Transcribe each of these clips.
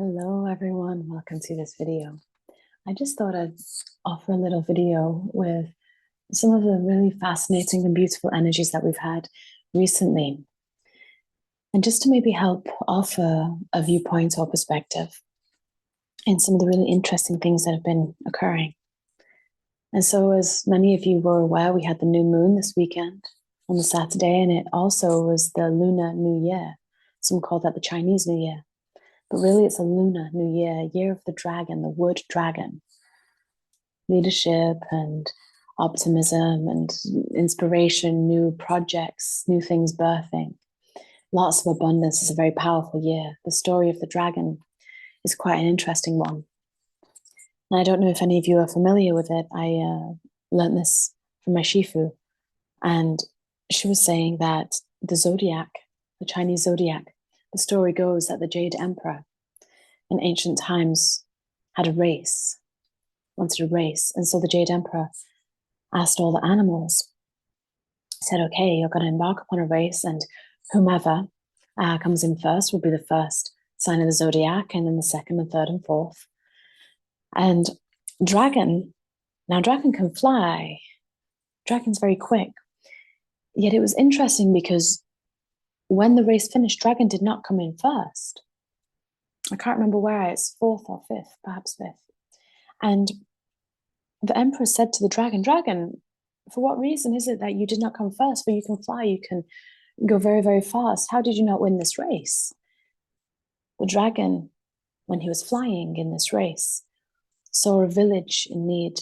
Hello everyone, welcome to this video. I just thought I'd offer a little video with some of the really fascinating and beautiful energies that we've had recently. And just to maybe help offer a viewpoint or perspective in some of the really interesting things that have been occurring. And so as many of you were aware, we had the new moon this weekend on the Saturday, and it also was the Lunar New Year. Some call that the Chinese New Year. But really, it's a lunar new year, year of the dragon, the wood dragon. Leadership and optimism and inspiration, new projects, new things birthing. Lots of abundance. Is a very powerful year. The story of the dragon is quite an interesting one. And I don't know if any of you are familiar with it. I learned this from my Shifu. And she was saying that the zodiac, the Chinese zodiac, the story goes that the Jade Emperor in ancient times had a race, wanted a race. And so the Jade Emperor asked all the animals, said, okay, you're going to embark upon a race, and whomever comes in first will be the first sign of the zodiac, and then the second and third and fourth. And dragon can fly. Dragon's very quick. Yet it was interesting because when the race finished, dragon did not come in first. I can't remember where, it's fourth or fifth, perhaps fifth. And the emperor said to the dragon, Dragon, for what reason is it that you did not come first? For you can fly, you can go very, very fast. How did you not win this race? The dragon, when he was flying in this race, saw a village in need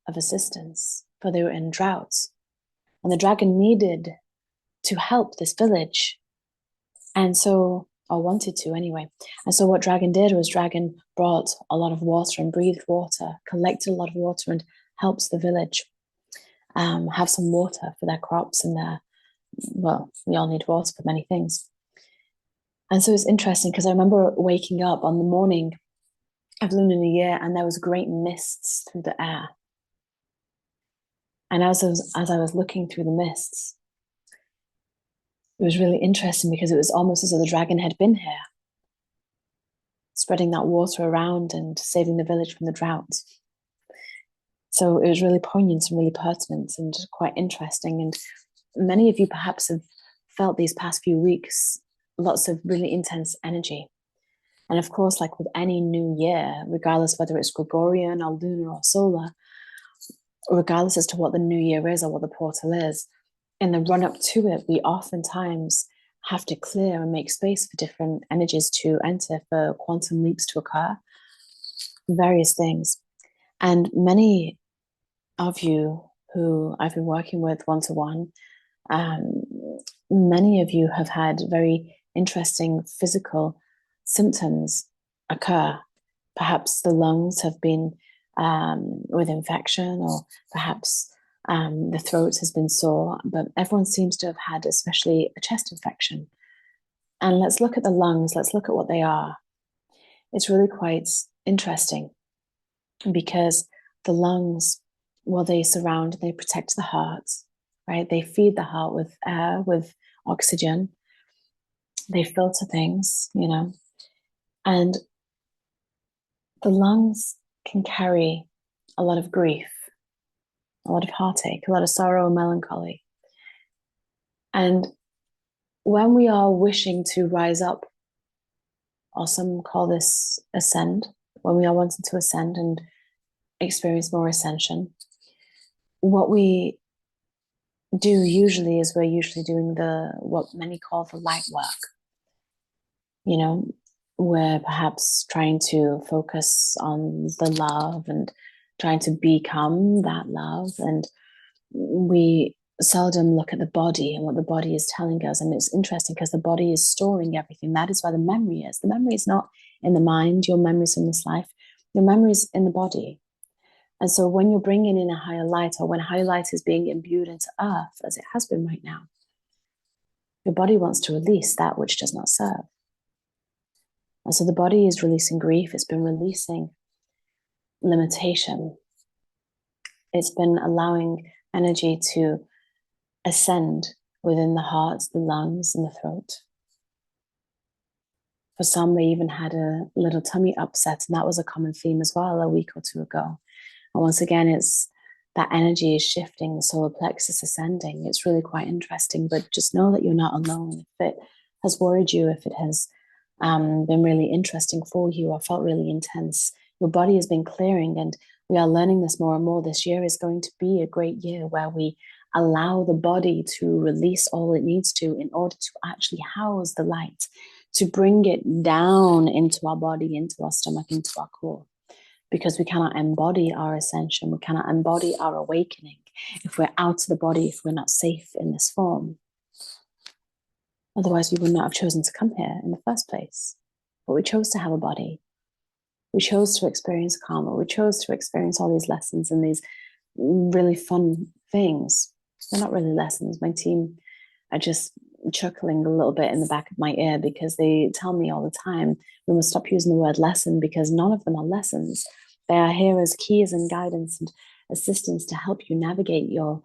of assistance, for they were in drought. And the dragon needed to help this village. And so, or wanted to anyway. And so what dragon did was dragon brought a lot of water and breathed water, collected a lot of water and helped the village have some water for their crops and well, we all need water for many things. And so it's interesting because I remember waking up on the morning of Lunar New Year and there was great mists through the air. And as I was looking through the mists, it was really interesting because it was almost as though the dragon had been here, spreading that water around and saving the village from the drought. So it was really poignant and really pertinent and quite interesting. And many of you perhaps have felt these past few weeks lots of really intense energy. And of course, like with any new year, regardless whether it's Gregorian or lunar or solar, regardless as to what the new year is or what the portal is, in the run up to it, we oftentimes have to clear and make space for different energies to enter, for quantum leaps to occur, various things. And many of you who I've been working with one-to-one, many of you have had very interesting physical symptoms occur. Perhaps the lungs have been with infection, or perhaps the throat has been sore, but everyone seems to have had especially a chest infection. And let's look at the lungs, let's look at what they are. It's really quite interesting because the lungs, well, they surround, they protect the heart, right? They feed the heart with air, with oxygen. They filter things, and the lungs can carry a lot of grief, a lot of heartache, a lot of sorrow and melancholy. And when we are wishing to rise up, or some call this ascend, when we are wanting to ascend and experience more ascension, what we do usually is we're usually doing what many call the light work. We're perhaps trying to focus on the love and trying to become that love. And we seldom look at the body and what the body is telling us. And it's interesting because the body is storing everything. That is where the memory is. The memory is not in the mind, your memories in this life. Your memory is in the body. And so when you're bringing in a higher light, or when higher light is being imbued into earth, as it has been right now, your body wants to release that which does not serve. And so the body is releasing grief. It's been releasing limitation. It's been allowing energy to ascend within the heart, the lungs, and the throat. For some, they even had a little tummy upset, and that was a common theme as well a week or two ago. And once again, it's that energy is shifting, the solar plexus ascending. It's really quite interesting, but just know that you're not alone. If it has worried you, if it has been really interesting for you or felt really intense, your body has been clearing, and we are learning this more and more. This year is going to be a great year where we allow the body to release all it needs to in order to actually house the light, to bring it down into our body, into our stomach, into our core. Because we cannot embody our ascension, we cannot embody our awakening if we're out of the body, if we're not safe in this form. Otherwise, we would not have chosen to come here in the first place. But we chose to have a body. We chose to experience karma. We chose to experience all these lessons and these really fun things. They're not really lessons. My team are just chuckling a little bit in the back of my ear because they tell me all the time, we must stop using the word lesson because none of them are lessons. They are here as keys and guidance and assistance to help you navigate your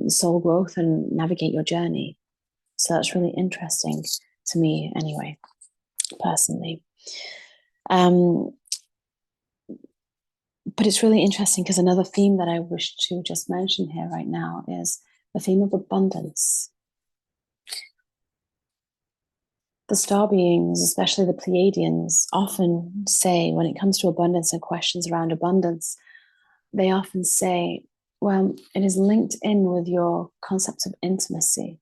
soul growth and navigate your journey. So that's really interesting to me anyway, personally. But it's really interesting because another theme that I wish to just mention here right now is the theme of abundance. The star beings, especially the Pleiadians, often say, when it comes to abundance and questions around abundance, they often say, well, it is linked in with your concept of intimacy.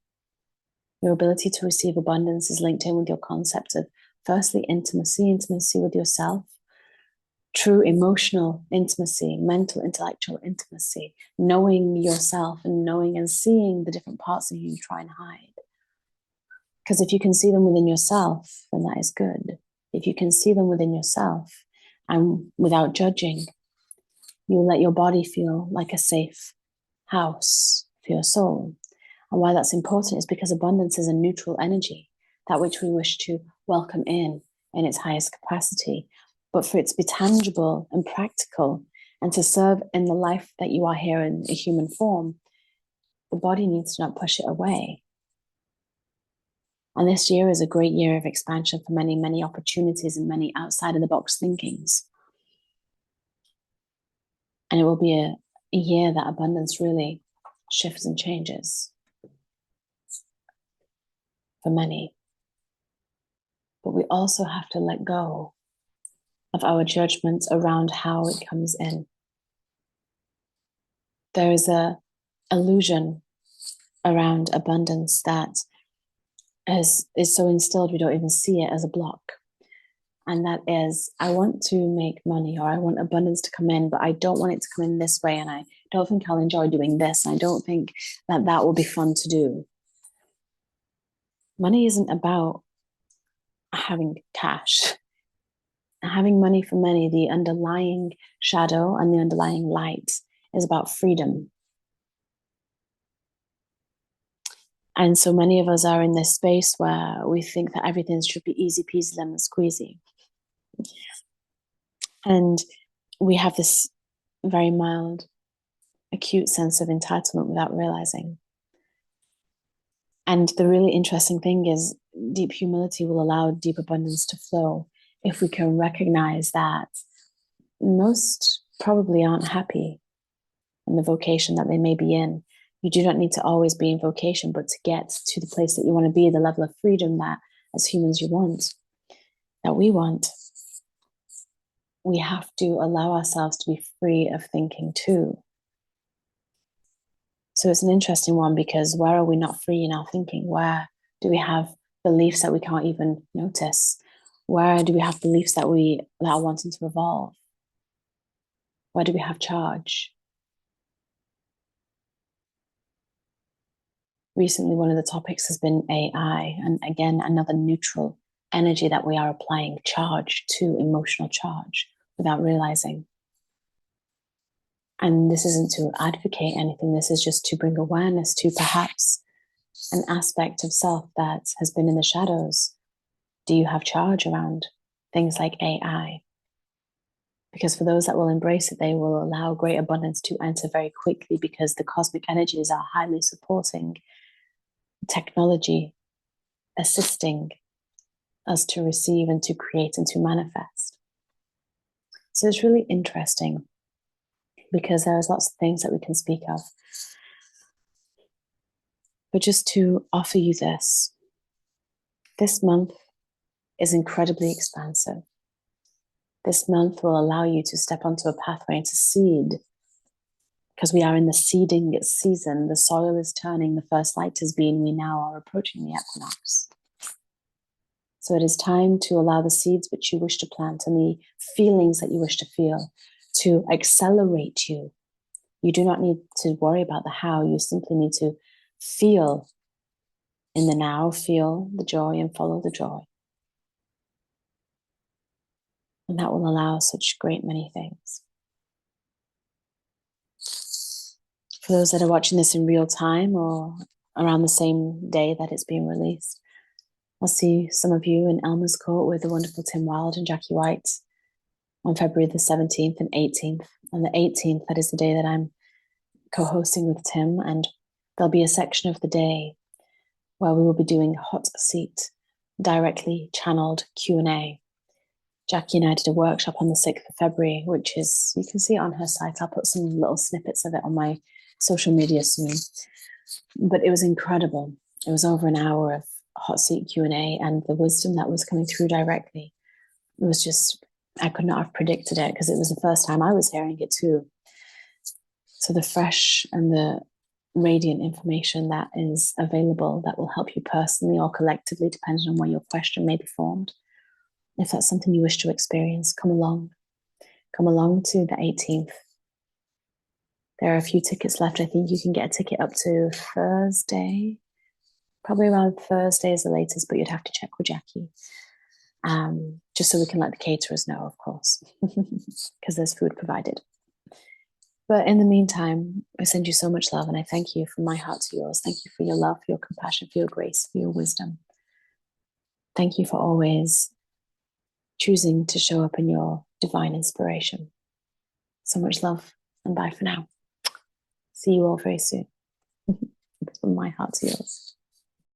Your ability to receive abundance is linked in with your concept of, firstly, intimacy with yourself, true emotional intimacy, mental, intellectual intimacy, knowing yourself and knowing and seeing the different parts of you try and hide. Because if you can see them within yourself, then that is good. If you can see them within yourself and without judging, you let your body feel like a safe house for your soul. And why that's important is because abundance is a neutral energy, that which we wish to welcome in its highest capacity. But for it to be tangible and practical and to serve in the life that you are here in a human form, the body needs to not push it away. And this year is a great year of expansion for many, many opportunities and many outside of the box thinkings. And it will be a year that abundance really shifts and changes for many. But we also have to let go of our judgments around how it comes in. There is a illusion around abundance that is so instilled we don't even see it as a block. And that is, I want to make money, or I want abundance to come in, but I don't want it to come in this way, and I don't think I'll enjoy doing this, and I don't think that that will be fun to do. Money isn't about having cash. Having money for many, the underlying shadow and the underlying light is about freedom. And so many of us are in this space where we think that everything should be easy peasy lemon squeezy. And we have this very mild, acute sense of entitlement without realizing. And the really interesting thing is deep humility will allow deep abundance to flow if we can recognize that most probably aren't happy in the vocation that they may be in. You do not need to always be in vocation, but to get to the place that you want to be, the level of freedom that as humans you want, that we want, we have to allow ourselves to be free of thinking too. So it's an interesting one, because where are we not free in our thinking? Where do we have beliefs that we can't even notice? Where do we have beliefs that are wanting to evolve? Where do we have charge? Recently, one of the topics has been AI, and again, another neutral energy that we are applying charge to, emotional charge, without realizing. And this isn't to advocate anything, this is just to bring awareness to perhaps an aspect of self that has been in the shadows. Do you have charge around things like AI? Because for those that will embrace it, they will allow great abundance to enter very quickly, because the cosmic energies are highly supporting technology, assisting, us to receive and to create and to manifest. So it's really interesting because there's lots of things that we can speak of. But just to offer you this month is incredibly expansive. This month will allow you to step onto a pathway to seed, because we are in the seeding season. The soil is turning, the first light has been, we now are approaching the equinox. So it is time to allow the seeds which you wish to plant and the feelings that you wish to feel to accelerate you. You do not need to worry about the how, you simply need to feel in the now, feel the joy and follow the joy. And that will allow such great many things. For those that are watching this in real time or around the same day that it's being released, I'll see some of you in Elmer's Court with the wonderful Tim Wilde and Jackie White on February the 17th and 18th. On the 18th, that is the day that I'm co-hosting with Tim, and there'll be a section of the day where we will be doing hot seat, directly channeled Q&A. Jackie and I did a workshop on the 6th of February, which is, you can see it on her site. I'll put some little snippets of it on my social media soon. But it was incredible. It was over an hour of hot seat Q&A, and the wisdom that was coming through directly, it was just, I could not have predicted it because it was the first time I was hearing it too. So the fresh and the radiant information that is available that will help you personally or collectively, depending on where your question may be formed. If that's something you wish to experience, come along. Come along to the 18th. There are a few tickets left. I think you can get a ticket up to Thursday. Probably around Thursday is the latest, but you'd have to check with Jackie. Just so we can let the caterers know, of course, because there's food provided. But in the meantime, I send you so much love, and I thank you from my heart to yours. Thank you for your love, for your compassion, for your grace, for your wisdom. Thank you for always choosing to show up in your divine inspiration. So much love, and bye for now. See you all very soon. From my heart to yours.